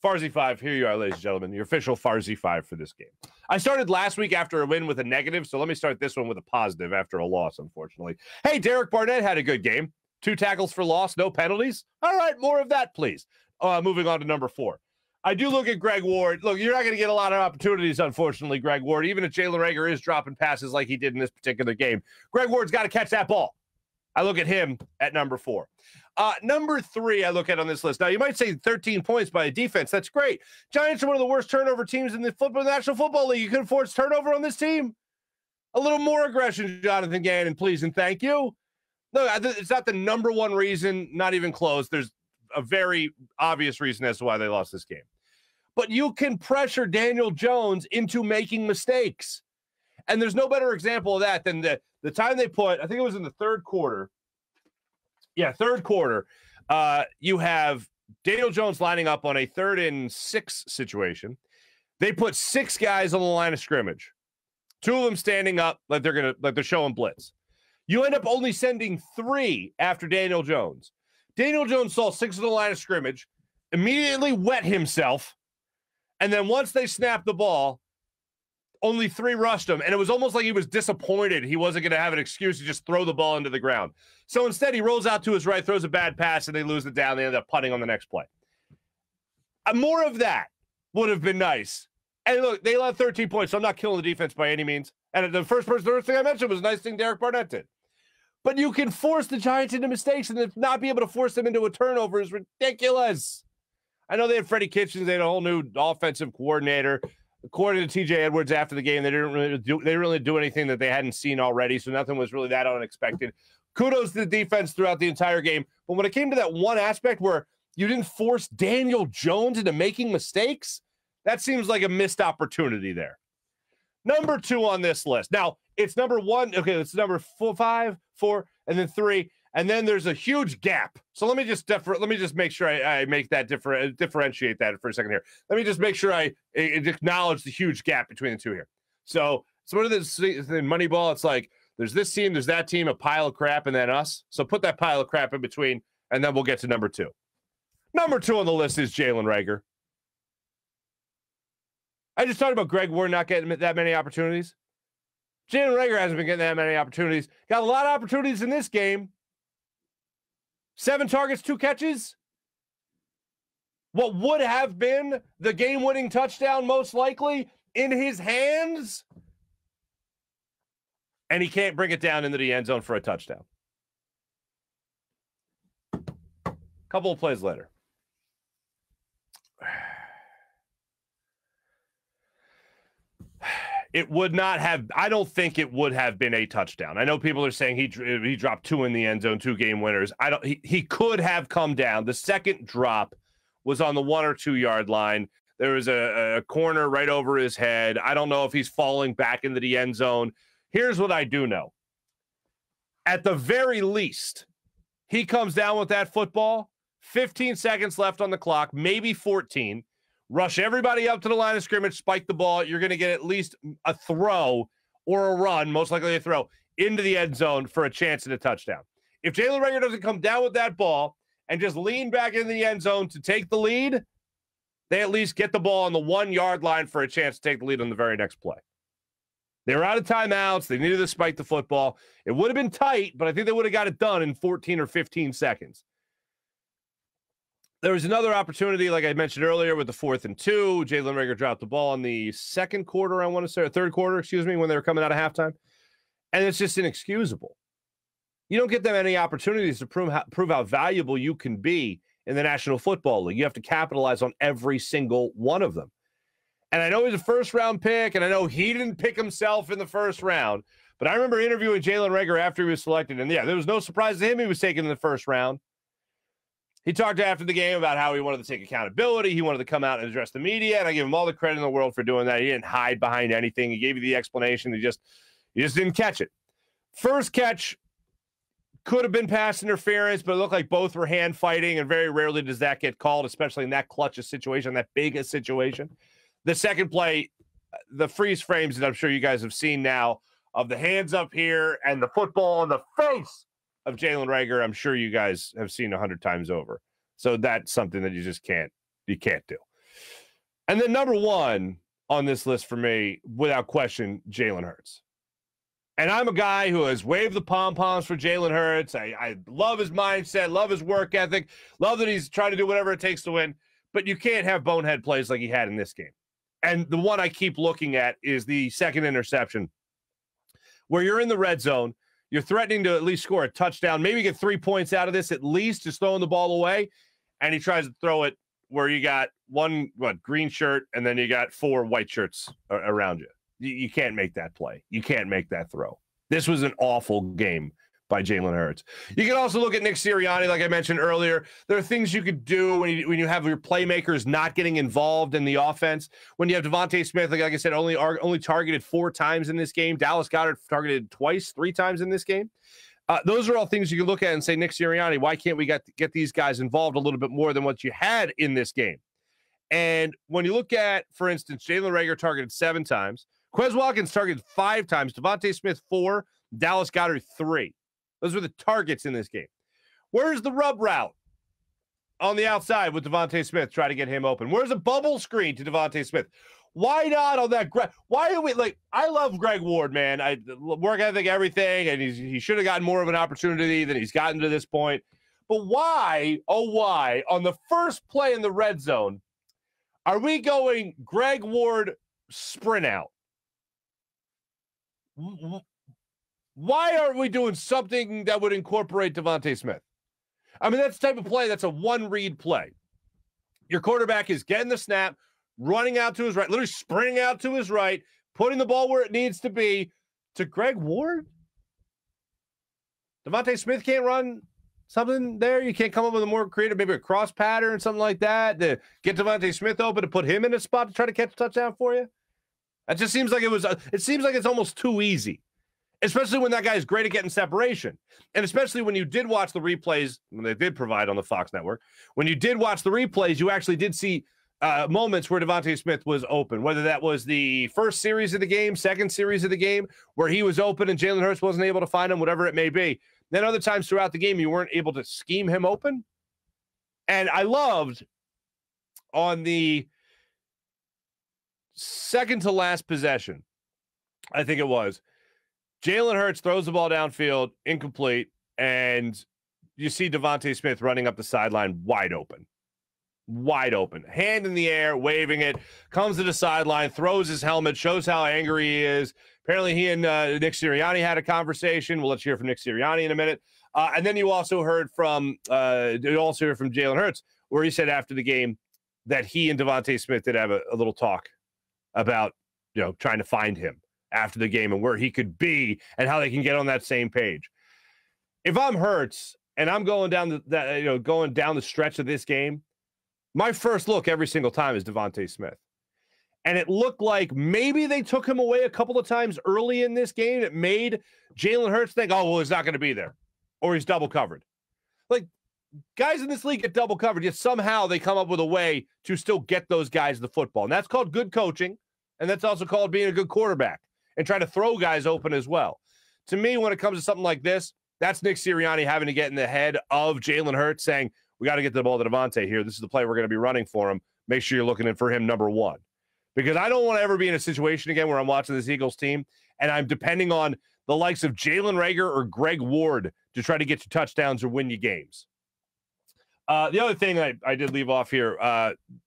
Farzy 5, here you are, ladies and gentlemen, your official Farzy 5 for this game. I started last week after a win with a negative, so let me start this one with a positive after a loss, unfortunately. Hey, Derek Barnett had a good game. 2 tackles for loss, no penalties. All right, more of that, please. Moving on to number 4. I do look at Greg Ward. Look, you're not going to get a lot of opportunities, unfortunately, Greg Ward, even if Jalen Reagor is dropping passes like he did in this particular game. Greg Ward's got to catch that ball. I look at him at number 4. Number 3 I look at on this list. Now, you might say 13 points by a defense. That's great. Giants are one of the worst turnover teams in the National Football League. You could force turnover on this team. A little more aggression, Jonathan Gannon, please and thank you. No, it's not the number one reason, not even close. There's a very obvious reason as to why they lost this game. But you can pressure Daniel Jones into making mistakes. And there's no better example of that than the time they put, I think it was in the third quarter. Yeah, third quarter. You have Daniel Jones lining up on a 3rd and 6 situation. They put 6 guys on the line of scrimmage. 2 of them standing up like they're showing blitz. You end up only sending 3 after Daniel Jones. Daniel Jones saw 6 on the line of scrimmage, immediately wet himself, and then once they snapped the ball, only 3 rushed him, and it was almost like he was disappointed he wasn't going to have an excuse to just throw the ball into the ground. So instead, he rolls out to his right, throws a bad pass, and they lose it down. They end up punting on the next play. More of that would have been nice. And look, they allowed 13 points, so I'm not killing the defense by any means. And the first thing I mentioned was a nice thing Derek Barnett did. But you can force the Giants into mistakes, and not be able to force them into a turnover is ridiculous. I know they had Freddie Kitchens. They had a whole new offensive coordinator. According to TJ Edwards after the game, they didn't really do anything that they hadn't seen already, so nothing was really that unexpected. Kudos to the defense throughout the entire game. But when it came to that one aspect where you didn't force Daniel Jones into making mistakes, that seems like a missed opportunity there. Number 2 on this list. Now, it's number 1. Okay, it's number 5, 4, and then 3. And then there's a huge gap. So let me just make sure I make that differentiate that for a second here. Let me just make sure I acknowledge the huge gap between the 2 here. So what are this in Moneyball? It's like there's this team, there's that team, a pile of crap, and then us. So put that pile of crap in between, and then we'll get to number 2. Number 2 on the list is Jalen Reagor. I just talked about Greg Ward not getting that many opportunities. Jalen Reagor hasn't been getting that many opportunities. Got a lot of opportunities in this game. 7 targets, 2 catches. What would have been the game-winning touchdown most likely in his hands. And he can't bring it down into the end zone for a touchdown. Couple of plays later. It would not have, I don't think it would have been a touchdown. I know people are saying he dropped 2 in the end zone, 2 game winners. He could have come down. The second drop was on the 1 or 2 yard line. There was a corner right over his head. I don't know if he's falling back into the end zone. Here's what I do know. At the very least, he comes down with that football, 15 seconds left on the clock, maybe 14. Rush everybody up to the line of scrimmage, spike the ball. You're going to get at least a throw or a run, most likely a throw, into the end zone for a chance at a touchdown. If Jalen Reagor doesn't come down with that ball and just lean back into the end zone to take the lead, they at least get the ball on the 1 yard line for a chance to take the lead on the very next play. They were out of timeouts. They needed to spike the football. It would have been tight, but I think they would have got it done in 14 or 15 seconds. There was another opportunity, like I mentioned earlier, with the 4th and 2. Jalen Reagor dropped the ball in the second quarter, I want to say, or third quarter, when they were coming out of halftime. And it's just inexcusable. You don't get that many opportunities to prove how valuable you can be in the National Football League. You have to capitalize on every single one of them. And I know he's a first-round pick, and I know he didn't pick himself in the first round, but I remember interviewing Jalen Reagor after he was selected, and yeah, there was no surprise to him he was taken in the first round. He talked after the game about how he wanted to take accountability. He wanted to come out and address the media, and I give him all the credit in the world for doing that. He didn't hide behind anything. He gave you the explanation. He just didn't catch it. First catch could have been pass interference, but it looked like both were hand fighting, and very rarely does that get called, especially in that clutch situation, that big a situation. The second play, the freeze frames that I'm sure you guys have seen now of the hands up here and the football on the face of Jalen Reagor, I'm sure you guys have seen 100 times over. So that's something that you can't do. And then number one on this list for me, without question, Jalen Hurts. And I'm a guy who has waved the pom-poms for Jalen Hurts. I love his mindset, love his work ethic, love that he's trying to do whatever it takes to win. But you can't have bonehead plays like he had in this game. And the one I keep looking at is the second interception, where you're in the red zone, you're threatening to at least score a touchdown, maybe get 3 points out of this at least, just throwing the ball away, and he tries to throw it where you got one green shirt and then you got 4 white shirts around you. You can't make that play. You can't make that throw. This was an awful game by Jalen Hurts. You can also look at Nick Sirianni, like I mentioned earlier. There are things you could do when you have your playmakers not getting involved in the offense. When you have Devontae Smith, like I said, only targeted 4 times in this game. Dallas Goedert targeted 3 times in this game. Those are all things you can look at and say, Nick Sirianni, why can't we get these guys involved a little bit more than what you had in this game? And when you look at, for instance, Jalen Reagor targeted 7 times. Quez Watkins targeted 5 times. Devontae Smith 4. Dallas Goedert 3. Those were the targets in this game. Where's the rub route on the outside with Devontae Smith? Try to get him open. Where's a bubble screen to Devontae Smith? Why not on that? Why are we like? I love Greg Ward, man. I work ethic, everything, and he should have gotten more of an opportunity than he's gotten to this point. But why? Oh, why on the first play in the red zone are we going Greg Ward sprint out? Why aren't we doing something that would incorporate Devontae Smith? I mean, that's the type of play that's a one-read play. Your quarterback is getting the snap, running out to his right, literally sprinting out to his right, putting the ball where it needs to be to Greg Ward. Devontae Smith can't run something there. You can't come up with a more creative, maybe a cross pattern, something like that, to get Devontae Smith open to put him in a spot to try to catch a touchdown for you. That just seems like it seems like it's almost too easy. Especially when that guy is great at getting separation. And especially when you did watch the replays, when they did provide on the Fox network, when you did watch the replays, you actually did see moments where Devontae Smith was open, whether that was the first series of the game, second series of the game, where he was open and Jalen Hurts wasn't able to find him, whatever it may be. Then other times throughout the game, you weren't able to scheme him open. And I loved on the second to last possession, I think it was, Jalen Hurts throws the ball downfield, incomplete, and you see Devontae Smith running up the sideline wide open. Wide open. Hand in the air, waving it, comes to the sideline, throws his helmet, shows how angry he is. Apparently he and Nick Sirianni had a conversation. We'll let you hear from Nick Sirianni in a minute. And then you also heard from Jalen Hurts, where he said after the game that he and Devontae Smith did have a little talk about, trying to find him after the game and where he could be and how they can get on that same page. If I'm Hurts and I'm going down the stretch of this game, my first look every single time is Devontae Smith. And it looked like maybe they took him away a couple of times early in this game. It made Jalen Hurts think, oh, well, he's not going to be there or he's double covered. Like, guys in this league get double covered, yet somehow they come up with a way to still get those guys the football. And that's called good coaching. And that's also called being a good quarterback and try to throw guys open as well. To me, when it comes to something like this, that's Nick Sirianni having to get in the head of Jalen Hurts saying, we got to get the ball to Devontae here. This is the play we're going to be running for him. Make sure you're looking in for him number one. Because I don't want to ever be in a situation again where I'm watching this Eagles team and I'm depending on the likes of Jalen Reagor or Greg Ward to try to get you touchdowns or win you games. The other thing I did leave off here,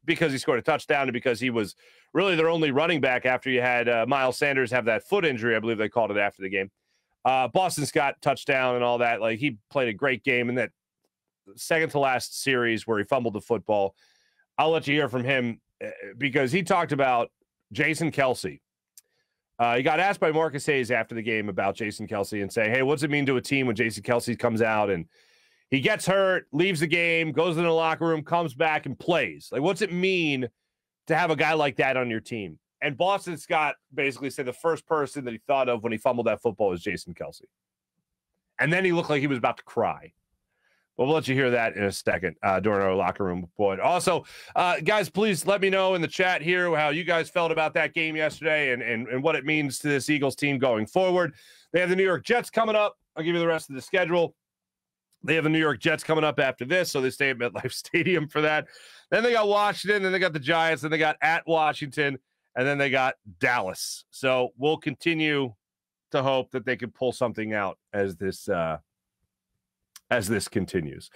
because he scored a touchdown and because he was really their only running back after you had Miles Sanders have that foot injury, I believe they called it after the game. Boston Scott touchdown and all that. Like, he played a great game in that second to last series where he fumbled the football. I'll let you hear from him because he talked about Jason Kelce. He got asked by Marcus Hayes after the game about Jason Kelce and say, hey, what's it mean to a team when Jason Kelce comes out and he gets hurt, leaves the game, goes in the locker room, comes back and plays? Like, what's it mean to have a guy like that on your team? And Boston Scott basically said the first person that he thought of when he fumbled that football was Jason Kelce. And then he looked like he was about to cry. Well, we'll let you hear that in a second during our locker room report. Also, guys, please let me know in the chat here how you guys felt about that game yesterday and what it means to this Eagles team going forward. They have the New York Jets coming up. I'll give you the rest of the schedule. They have the New York Jets coming up after this, so they stay at MetLife Stadium for that. Then they got Washington, then they got the Giants, then they got at Washington, and then they got Dallas. So we'll continue to hope that they can pull something out as this continues.